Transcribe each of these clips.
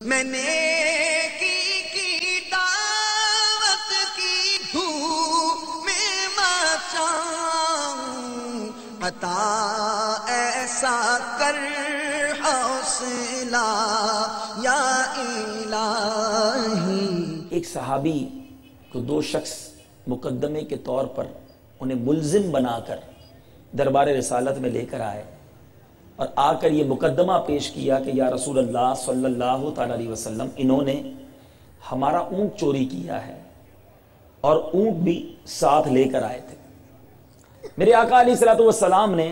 میں نے کی دعوت کی دھوم میں مچاؤں، عطا ایسا کر حوصلہ یا الہی۔ ایک صحابی کو دو شخص مقدمے کے طور پر انہیں ملزم بنا کر دربار رسالت میں لے کر آئے اور آ کر یہ مقدمہ پیش کیا کہ یا رسول اللہ صلی اللہ تعالی علیہ وسلم، انہوں نے ہمارا اونٹ چوری کیا ہے اور اونٹ بھی ساتھ لے کر آئے تھے۔ میرے آقا علیہ الصلوۃ والسلام نے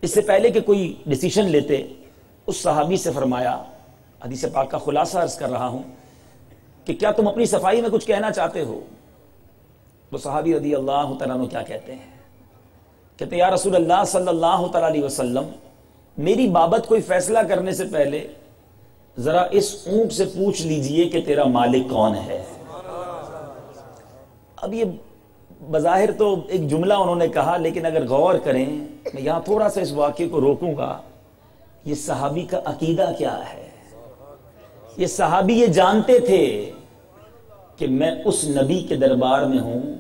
اس سے پہلے کہ کوئی ڈیسیشن لیتے اس صحابی سے فرمایا، حدیث پاک کا خلاصہ عرض کر رہا ہوں، کہ کیا تم اپنی صفائی میں کچھ کہنا چاہتے ہو؟ تو صحابی رضی اللہ تعالیٰ عنہ کیا کہتے ہیں؟ کہتے ہیں یا رسول اللہ صلی اللہ تعالیٰ علیہ وسلم، میری بابت کوئی فیصلہ کرنے سے پہلے ذرا اس اونٹ سے پوچھ لیجئے کہ تیرا مالک کون ہے۔ اب یہ بظاہر تو ایک جملہ انہوں نے کہا، لیکن اگر غور کریں، میں یہاں تھوڑا سا اس واقعے کو روکوں گا، یہ صحابی کا عقیدہ کیا ہے؟ یہ صحابی یہ جانتے تھے کہ میں اس نبی کے دربار میں ہوں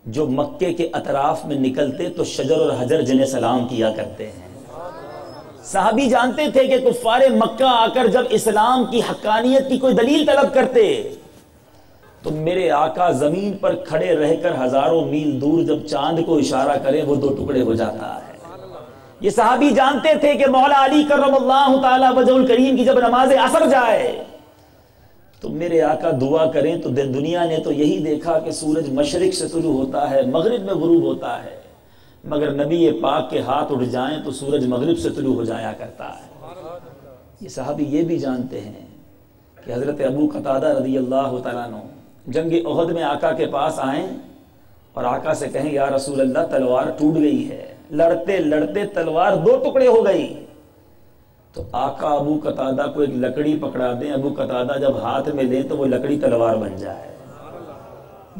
جو مکے کے اطراف میں نکلتے تو شجر اور حجر جنہیں سلام کیا کرتے ہیں۔ صحابی جانتے تھے کہ کفار مکہ آ کر جب اسلام کی حقانیت کی کوئی دلیل طلب کرتے تو میرے آقا زمین پر کھڑے رہ کر ہزاروں میل دور جب چاند کو اشارہ کرے وہ دو ٹکڑے ہو جاتا ہے۔ یہ صحابی جانتے تھے کہ مولا علی کرم اللہ تعالی وجہ الکریم کی جب نماز عصر جائے تو میرے آقا دعا کریں تو دنیا نے تو یہی دیکھا کہ سورج مشرق سے طلوع ہوتا ہے، مغرب میں غروب ہوتا ہے، مگر نبی پاک کے ہاتھ اٹھ جائیں تو سورج مغرب سے طلوع ہو جایا کرتا ہے۔ یہ صحابی یہ بھی جانتے ہیں کہ حضرت ابو قتادہ رضی اللہ تعالیٰ عنہ جنگ احد میں آقا کے پاس آئیں اور آقا سے کہیں یا رسول اللہ تلوار ٹوٹ گئی ہے، لڑتے لڑتے تلوار دو ٹکڑے ہو گئی۔ تو آقا ابو قتادہ کو ایک لکڑی پکڑا دیں، ابو قتادہ جب ہاتھ میں لیں تو وہ لکڑی تلوار بن جائے۔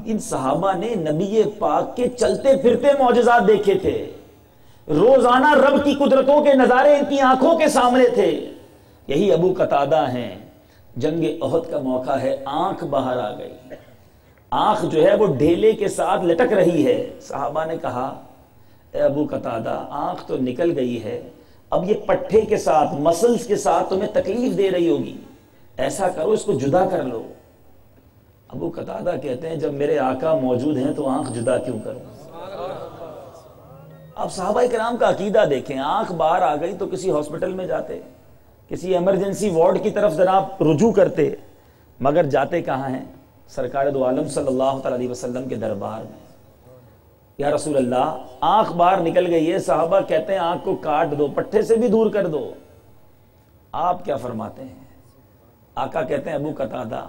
ان صحابہ نے نبی پاک کے چلتے پھرتے معجزات دیکھے تھے، روزانہ رب کی قدرتوں کے نظارے ان کی آنکھوں کے سامنے تھے۔ یہی ابو قتادہ ہیں، جنگ احد کا موقع ہے، آنکھ باہر آ گئی، آنکھ جو ہے وہ ڈھیلے کے ساتھ لٹک رہی ہے۔ صحابہ نے کہا اے ابو قتادہ، آنکھ تو نکل گئی ہے، اب یہ پٹھے کے ساتھ مسلز کے ساتھ تمہیں تکلیف دے رہی ہوگی، ایسا کرو اس کو جدا کر لو۔ ابو قتادہ کہتے ہیں جب میرے آقا موجود ہیں تو آنکھ جدا کیوں کروں؟ اب صحابہ کرام کا عقیدہ دیکھیں، آنکھ باہر آ گئی تو کسی ہاسپٹل میں جاتے، کسی ایمرجنسی وارڈ کی طرف جناب رجوع کرتے، مگر جاتے کہاں ہیں؟ سرکار دو عالم صلی اللہ علیہ وسلم کے دربار میں۔ یا رسول اللہ آنکھ باہر نکل گئی ہے، صحابہ کہتے ہیں آنکھ کو کاٹ دو، پٹھے سے بھی دور کر دو۔ آپ کیا فرماتے ہیں؟ آقا کہتے ہیں ابو قتادہ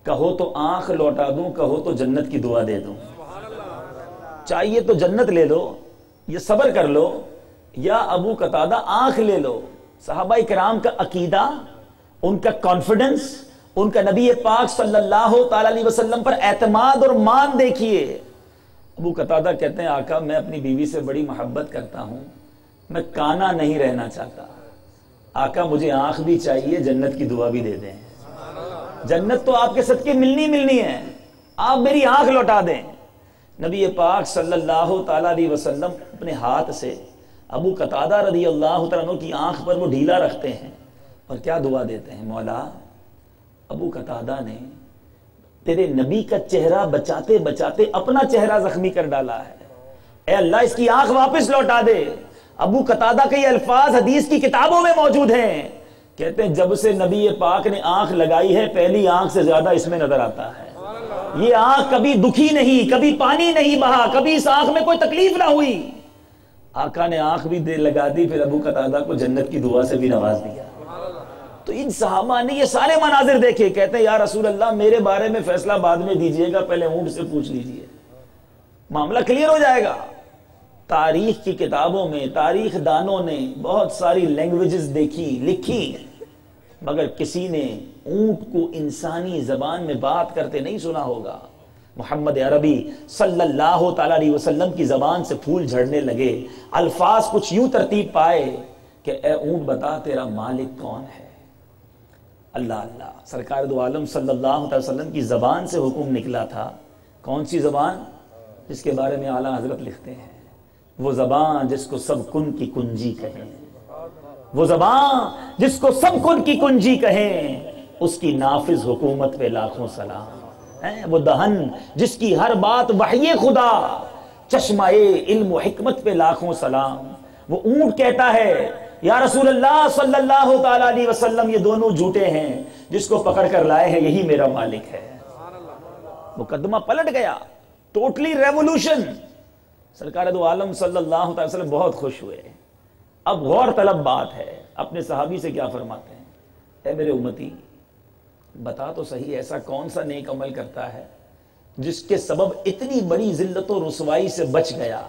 کہو تو آنکھ لوٹا دوں، کہو تو جنت کی دعا دے دوں، چاہیے تو جنت لے لو، یہ صبر کر لو، یا ابو قتادہ آنکھ لے لو۔ صحابہ کرام کا عقیدہ، ان کا کانفیڈنس، ان کا نبی پاک صلی اللہ تعالی علیہ وسلم پر اعتماد اور مان دیکھیے۔ ابو قتادہ کہتے ہیں آقا میں اپنی بیوی سے بڑی محبت کرتا ہوں، میں کانا نہیں رہنا چاہتا، آقا مجھے آنکھ بھی چاہیے، جنت کی دعا بھی دے دیں، جنت تو آپ کے صدقے ملنی ہے، آپ میری آنکھ لوٹا دیں۔ نبی پاک صلی اللہ تعالی علیہ وسلم اپنے ہاتھ سے ابو قتادہ رضی اللہ تعالیٰ عنہ کی آنکھ پر وہ ڈھیلا رکھتے ہیں اور کیا دعا دیتے ہیں؟ مولا ابو قتادہ نے تیرے نبی کا چہرہ بچاتے بچاتے اپنا چہرہ زخمی کر ڈالا ہے، اے اللہ اس کی آنکھ واپس لوٹا دے۔ ابو قتادہ کے یہ الفاظ حدیث کی کتابوں میں موجود ہیں، کہتے ہیں جب سے نبی پاک نے آنکھ لگائی ہے پہلی آنکھ سے زیادہ اس میں نظر آتا ہے۔ یہ آنکھ کبھی دکھی نہیں، کبھی پانی نہیں بہا، کبھی اس آنکھ میں کوئی تکلیف نہ ہوئی۔ آقا نے آنکھ بھی لگا دی، پھر ابو قتادہ کو جنت کی دعا سے بھی نواز دیا۔ تو ان صحابہ نے یہ سارے مناظر دیکھے، کہتے ہیں یا رسول اللہ میرے بارے میں فیصلہ بعد میں دیجئے گا، پہلے اونٹ سے پوچھ لیجئے، معاملہ کلیئر ہو جائے گا۔ تاریخ کی کتابوں میں تاریخ دانوں نے بہت ساری لینگویجز دیکھی، لکھی، مگر کسی نے اونٹ کو انسانی زبان میں بات کرتے نہیں سنا ہوگا۔ محمد عربی صلی اللہ تعالی علیہ وسلم کی زبان سے پھول جھڑنے لگے، الفاظ کچھ یوں ترتیب پائے کہ اے اونٹ بتا تیرا مالک کون ہے، اللہ اللہ، سرکار دو عالم صلی اللہ علیہ وسلم کی زبان سے حکم نکلا تھا. کون سی زبان؟ جس کے بارے میں اعلیٰ حضرت لکھتے ہیں وہ زبان جس کو سب کن کی کنجی کہیں، وہ زبان جس کو سب کن کی کنجی کہیں، اس کی نافذ حکومت پہ لاکھوں سلام. وہ دہن جس کی ہر بات وحی خدا، چشمہ علم و حکمت پہ لاکھوں سلام. وہ اونٹ کہتا ہے یا رسول اللہ صلی اللہ تعالی علیہ وسلم یہ دونوں جھوٹے ہیں، جس کو پکڑ کر لائے ہیں یہی میرا مالک ہے. مقدمہ پلٹ گیا، ٹوٹلی ریولوشن. سرکار دو عالم صلی اللہ علیہ وسلم بہت خوش ہوئے. اب غور طلب بات ہے، اپنے صحابی سے کیا فرماتے ہیں؟ اے میرے امتی، بتا تو صحیح ایسا کون سا نیک عمل کرتا ہے جس کے سبب اتنی بڑی ذلت و رسوائی سے بچ گیا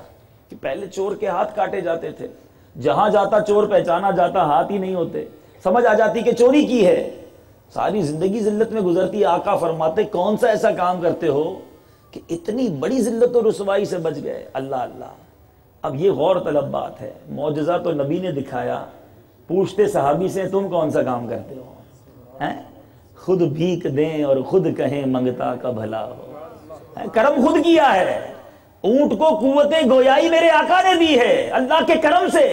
کہ پہلے چور کے ہاتھ کاٹے جاتے تھے، جہاں جاتا چور پہچانا جاتا ہاتھ ہی نہیں ہوتے، سمجھ آ جاتی کہ چوری کی ہے، ساری زندگی ذلت میں گزرتی. آقا فرماتے کون سا ایسا کام کرتے ہو کہ اتنی بڑی ذلت و رسوائی سے بچ گئے؟ اللہ اللہ. اب یہ غور طلب بات ہے. معجزہ تو نبی نے دکھایا، پوچھتے صحابی سے تم کون سا کام کرتے ہو؟ خود بھیک دیں اور خود کہیں منگتا کا بھلا ہو. کرم خود کیا ہے، اونٹ کو قوت گویائی میرے آقا نے دی ہے اللہ کے کرم سے،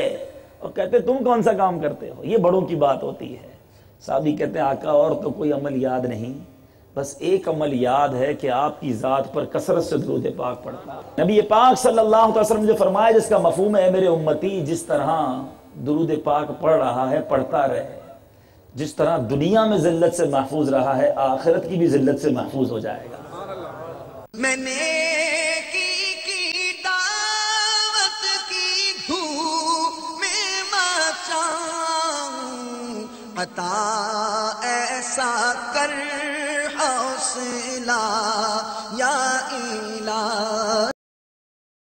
اور کہتے تم کون سا کام کرتے ہو؟ یہ بڑوں کی بات ہوتی ہے. صحابی کہتے ہیں آقا اور تو کوئی عمل یاد نہیں، بس ایک عمل یاد ہے کہ آپ کی ذات پر کثرت سے درود پاک پڑھتا. نبی پاک صلی اللہ علیہ وسلم نے فرمایا جس کا مفہوم ہے میرے امتی جس طرح درود پاک پڑھ رہا ہے پڑھتا رہے، جس طرح دنیا میں ذلت سے محفوظ رہا ہے آخرت کی بھی ذلت سے محفوظ ہو جائے گا. میں نے کی دعوت کی دھوم میں مچاؤں، عطا ایسا کر حوصلہ یا الہی.